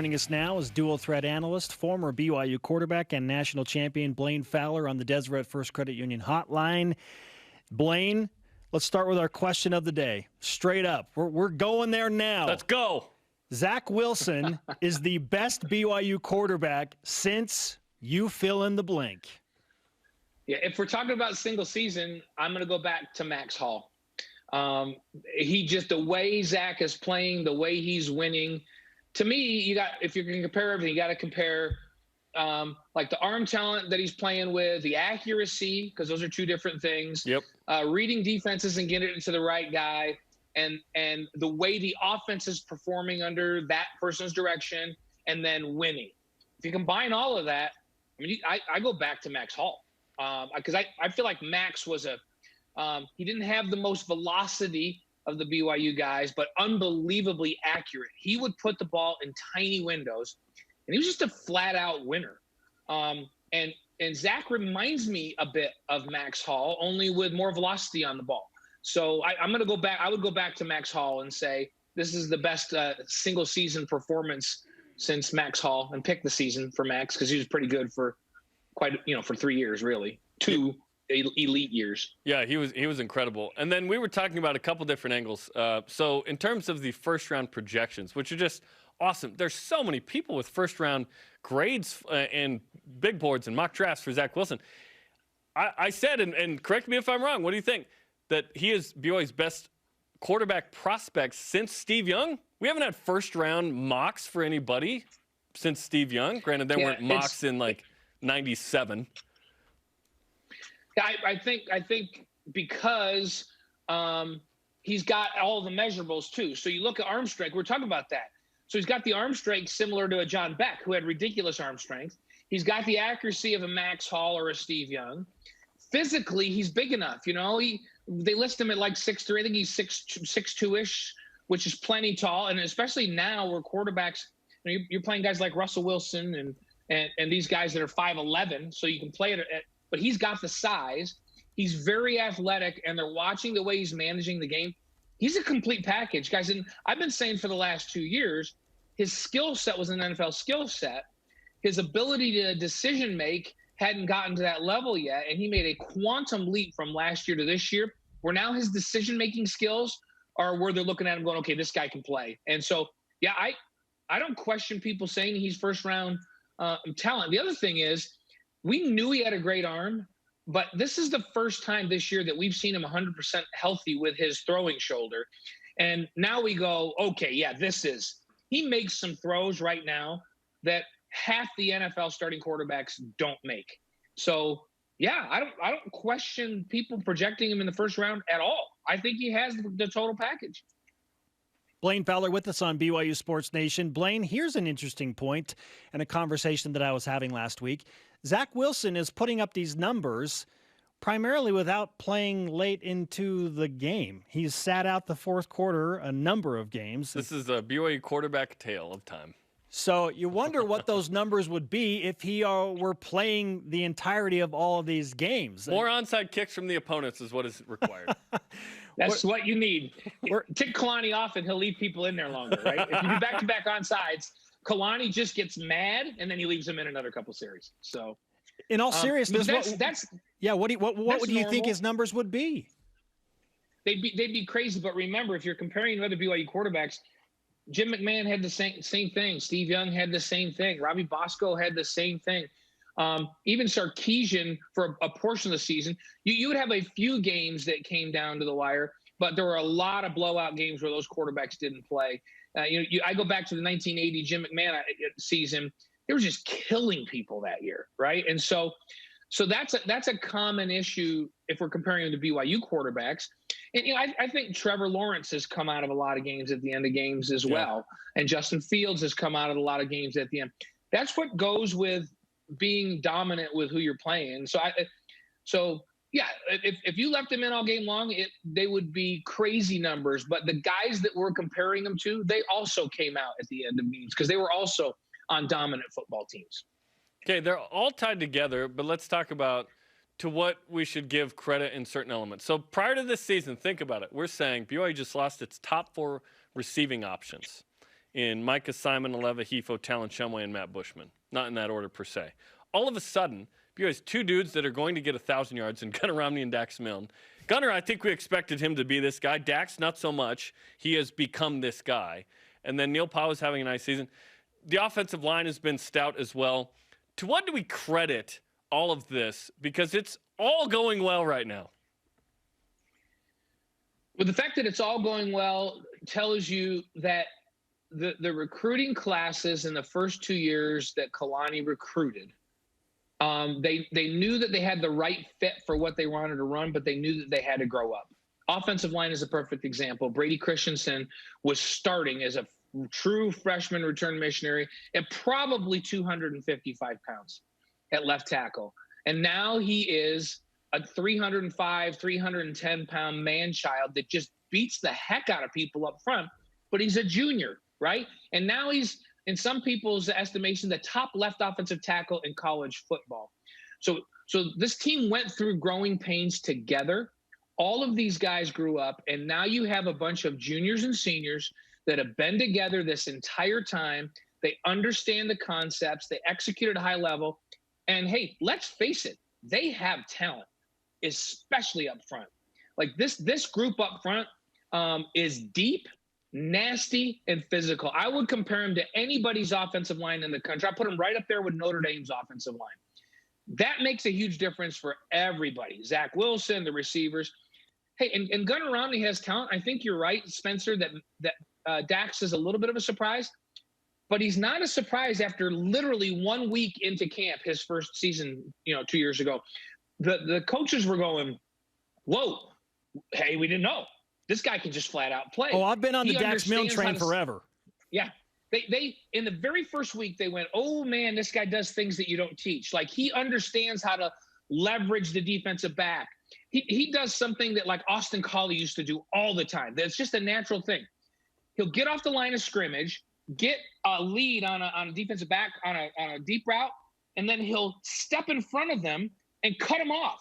Joining us now is dual threat analyst, former BYU quarterback, and national champion Blaine Fowler on the Deseret First Credit Union hotline. Blaine, let's start with our question of the day. Straight up, we're going there now. Let's go. Zach Wilson is the best BYU quarterback since you fill in the blank. Yeah, if we're talking about single season, I'm going to go back to Max Hall. The way Zach is playing, the way he's winning. To me, if you're going to compare everything, you got to compare like the arm talent that he's playing with, the accuracy, because those are two different things. Yep. Reading defenses and getting it to the right guy, and the way the offense is performing under that person's direction, and then winning. If you combine all of that, I go back to Max Hall because I feel like Max was he didn't have the most velocity of the BYU guys, but unbelievably accurate. He would put the ball in tiny windows, and he was just a flat-out winner. And Zach reminds me a bit of Max Hall, only with more velocity on the ball. So I'm going to go back. I would go back to Max Hall and say this is the best single-season performance since Max Hall, and pick the season for Max because he was pretty good for for 3 years, really. 2 elite years. Yeah, he was incredible. And then we were talking about a couple different angles. So in terms of the first round projections, which are just awesome. There's so many people with first round grades and big boards and mock drafts for Zach Wilson. I said, and correct me if I'm wrong, what do you think? That he is BYU's best quarterback prospect since Steve Young? We haven't had first round mocks for anybody since Steve Young. Granted, there weren't mocks in like 97. I think because he's got all the measurables too. So you look at arm strength. We're talking about that. So he's got the arm strength similar to a John Beck, who had ridiculous arm strength. He's got the accuracy of a Max Hall or a Steve Young. Physically, he's big enough. They list him at like 6'3". I think he's 6'2"-ish, which is plenty tall. And especially now where quarterbacks, you're playing guys like Russell Wilson and these guys that are 5'11", so you can play it at. But he's got the size. He's very athletic, and they're watching the way he's managing the game. He's a complete package, guys. And I've been saying for the last 2 years, his skill set was an NFL skill set. His ability to decision make hadn't gotten to that level yet, and he made a quantum leap from last year to this year, where now his decision-making skills are where they're looking at him going, okay, this guy can play. And so, yeah, I don't question people saying he's first-round talent. The other thing is, we knew he had a great arm, but this is the first time this year that we've seen him 100% healthy with his throwing shoulder. And now we go, okay, yeah, he makes some throws right now that half the NFL starting quarterbacks don't make. So, yeah, I don't question people projecting him in the first round at all. I think he has the total package. Blaine Fowler with us on BYU Sports Nation. Blaine, here's an interesting point and a conversation that I was having last week. Zach Wilson is putting up these numbers primarily without playing late into the game. He's sat out the fourth quarter a number of games. This is a BYU quarterback tale of time. So you wonder what those numbers would be if he were playing the entirety of all of these games. More onside kicks from the opponents is what is required. That's what you need. Tick Kalani off and he'll leave people in there longer, right? If you do back-to-back onsides, Kalani just gets mad and then he leaves him in another couple series. So, in all seriousness, what do you think his numbers would be? They'd be crazy. But remember, if you're comparing other BYU quarterbacks, Jim McMahon had the same thing. Steve Young had the same thing. Robbie Bosco had the same thing. Even Sarkisian for a portion of the season, you would have a few games that came down to the wire, but there were a lot of blowout games where those quarterbacks didn't play. I go back to the 1980 Jim McMahon season. They were just killing people that year, right? And so that's a common issue if we're comparing them to BYU quarterbacks. And I think Trevor Lawrence has come out of a lot of games at the end of games as well, and Justin Fields has come out of a lot of games at the end. That's what goes with being dominant with who you're playing. So if you left them in all game long, they would be crazy numbers. But the guys that we're comparing them to, they also came out at the end of games because they were also on dominant football teams. Okay, they're all tied together, but let's talk about to what we should give credit in certain elements. So prior to this season, think about it. We're saying BYU just lost its top 4 receiving options. in Micah, Simon, Aleva, Hefo, Talon, Shumway, and Matt Bushman. Not in that order per se. All of a sudden, BYU has two dudes that are going to get 1,000 yards in Gunnar Romney and Dax Milne. Gunnar, I think we expected him to be this guy. Dax, not so much. He has become this guy. And then Neil Powell is having a nice season. The offensive line has been stout as well. To what do we credit all of this? Because it's all going well right now. Well, the fact that it's all going well tells you that the recruiting classes in the first 2 years that Kalani recruited, they knew that they had the right fit for what they wanted to run, but they knew that they had to grow up. Offensive line is a perfect example. Brady Christensen was starting as a true freshman return missionary at probably 255 pounds at left tackle. And now he is a 305, 310-pound man-child that just beats the heck out of people up front, but he's a junior, right? And now he's, in some people's estimation, the top left offensive tackle in college football. So this team went through growing pains together. All of these guys grew up, and now you have a bunch of juniors and seniors that have been together this entire time. They understand the concepts. They execute at a high level. And, hey, let's face it, they have talent, especially up front. Like this group up front is deep, nasty, and physical. I would compare them to anybody's offensive line in the country. I put them right up there with Notre Dame's offensive line. That makes a huge difference for everybody. Zach Wilson, the receivers. Hey, and Gunnar Romney has talent. I think you're right, Spencer, that Dax is a little bit of a surprise. But he's not a surprise after literally 1 week into camp, his first season, 2 years ago. The coaches were going, whoa, hey, we didn't know. This guy can just flat out play. Oh, I've been on the Dax Milne train forever. Yeah. They in the very first week, they went, oh, man, this guy does things that you don't teach. Like, he understands how to leverage the defensive back. He does something that, like, Austin Collie used to do all the time. That's just a natural thing. He'll get off the line of scrimmage, get a lead on a defensive back on a deep route, and then he'll step in front of them and cut them off,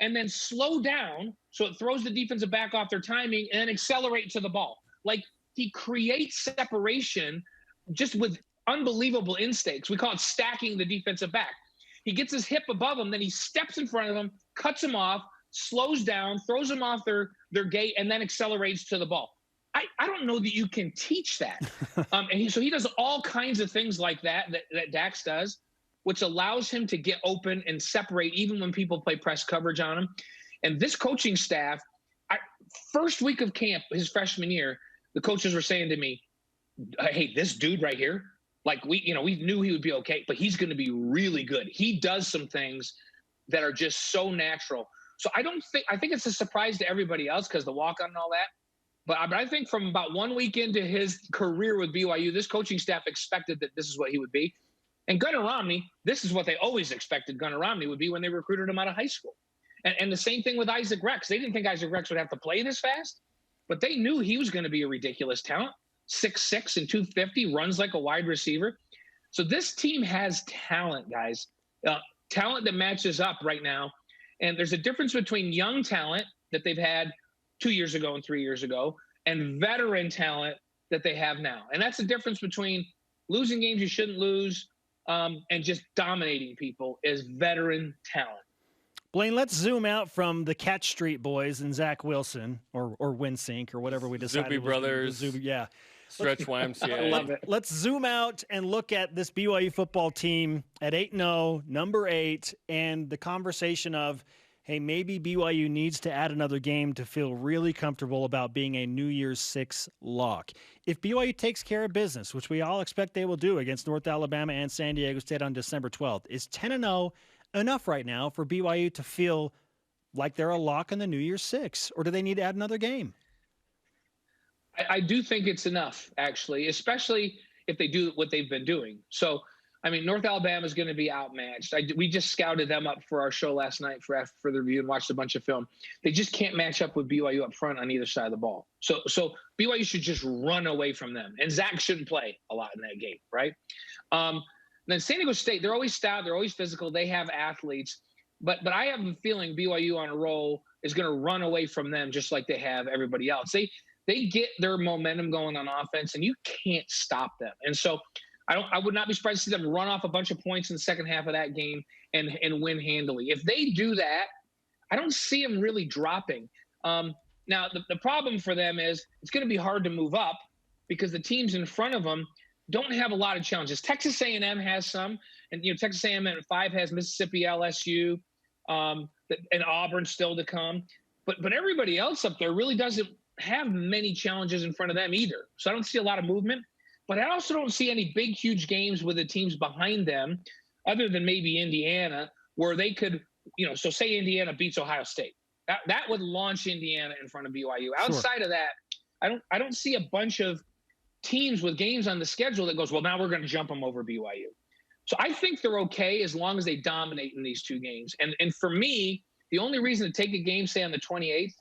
and then slow down so it throws the defensive back off their timing and then accelerate to the ball. Like, he creates separation just with unbelievable instincts. We call it stacking the defensive back. He gets his hip above him, then he steps in front of them, cuts him off, slows down, throws them off their gate, and then accelerates to the ball. I don't know that you can teach that. So he does all kinds of things like that Dax does, which allows him to get open and separate even when people play press coverage on him. And this coaching staff, first week of camp, his freshman year, the coaches were saying to me, hey, this dude right here, like we knew he would be okay, but he's going to be really good. He does some things that are just so natural. So I think it's a surprise to everybody else because the walk-on and all that. But I think from about 1 week into his career with BYU, this coaching staff expected that this is what he would be. And Gunnar Romney, this is what they always expected Gunnar Romney would be when they recruited him out of high school. And the same thing with Isaac Rex. They didn't think Isaac Rex would have to play this fast, but they knew he was going to be a ridiculous talent. 6'6" and 250, runs like a wide receiver. So this team has talent, guys. Talent that matches up right now. And there's a difference between young talent that they've had 2 years ago and 3 years ago, and veteran talent that they have now. And that's the difference between losing games you shouldn't lose and just dominating people is veteran talent. Blaine, let's zoom out from the Catch Street Boys and Zach Wilson or WinSync or whatever we decided. Zuby Brothers. Yeah. Stretch YMCA. I love it. Let's zoom out and look at this BYU football team at 8-0, number 8, and the conversation of, hey, maybe BYU needs to add another game to feel really comfortable about being a New Year's 6 lock. If BYU takes care of business, which we all expect they will do against North Alabama and San Diego State on December 12th, is 10-0 enough right now for BYU to feel like they're a lock in the New Year's 6? Or do they need to add another game? I do think it's enough, actually, especially if they do what they've been doing. So, I mean, North Alabama is going to be outmatched. We just scouted them up for our show last night for the review and watched a bunch of film. They just can't match up with BYU up front on either side of the ball. So BYU should just run away from them. And Zach shouldn't play a lot in that game, right? Then San Diego State, they're always stout. They're always physical. They have athletes. But I have a feeling BYU on a roll is going to run away from them just like they have everybody else. they get their momentum going on offense, and you can't stop them. And so I would not be surprised to see them run off a bunch of points in the second half of that game and win handily. If they do that, I don't see them really dropping. Now, the problem for them is it's going to be hard to move up because the teams in front of them don't have a lot of challenges. Texas A&M has some, and Texas A&M at 5 has Mississippi, LSU, and Auburn still to come. But everybody else up there really doesn't have many challenges in front of them either. So I don't see a lot of movement. But I also don't see any big, huge games with the teams behind them, other than maybe Indiana, where they could, so say Indiana beats Ohio State. That would launch Indiana in front of BYU. Outside of that, I don't see a bunch of teams with games on the schedule that goes, well, now we're going to jump them over BYU. So I think they're okay as long as they dominate in these two games. And for me, the only reason to take a game, say on the 28th,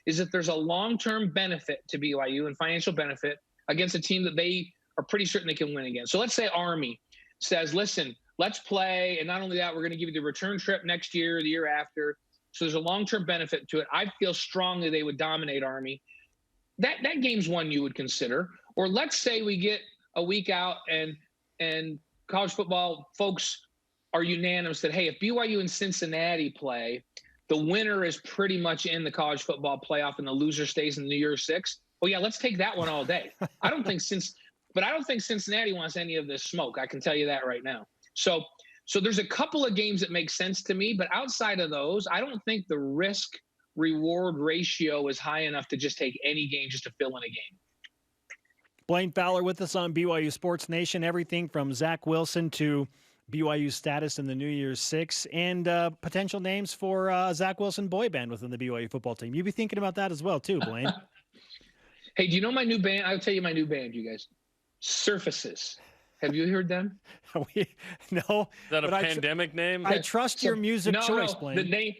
is that there's a long-term benefit to BYU and financial benefit against a team that they are pretty certain they can win against. So let's say Army says, listen, let's play. And not only that, we're going to give you the return trip next year or the year after. So there's a long-term benefit to it. I feel strongly they would dominate Army. That game's one you would consider. Or let's say we get a week out and college football folks are unanimous that, hey, if BYU and Cincinnati play, the winner is pretty much in the college football playoff and the loser stays in the New Year's Six. Oh, yeah, let's take that one all day. I don't think Cincinnati wants any of this smoke. I can tell you that right now. So there's a couple of games that make sense to me, but outside of those, I don't think the risk-reward ratio is high enough to just take any game just to fill in a game. Blaine Fowler with us on BYU Sports Nation. Everything from Zach Wilson to BYU status in the New Year's Six and potential names for Zach Wilson boy band within the BYU football team. You'd be thinking about that as well, too, Blaine. Hey, do you know my new band? I'll tell you my new band, you guys. Surfaces. Have you heard them? No. Is that a pandemic name? I trust your music choice, Blaine. The name,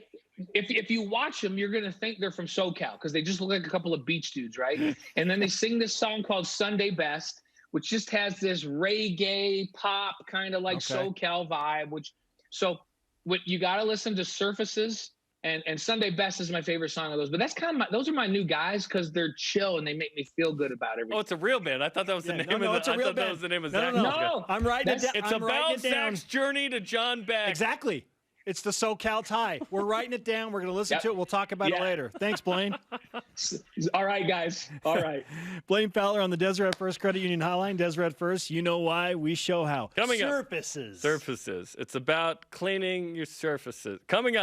if you watch them, you're going to think they're from SoCal because they just look like a couple of beach dudes, right? And then they sing this song called Sunday Best, which just has this reggae pop kind of like SoCal vibe. So you got to listen to Surfaces. And Sunday Best is my favorite song of those. But that's those are my new guys because they're chill and they make me feel good about everything. Oh, it's a real band. I thought that was the name of the it's a real band. That was the name of Zach. No. I'm writing it down. It's about Zach's journey to John Beck. Exactly. It's the SoCal tie. We're writing it down. We're going to listen to it. We'll talk about it later. Thanks, Blaine. All right, guys. All right. Blaine Fowler on the Deseret First Credit Union Hotline. Deseret First, you know why, we show how. Coming Surfaces. Surfaces. It's about cleaning your surfaces. Coming up.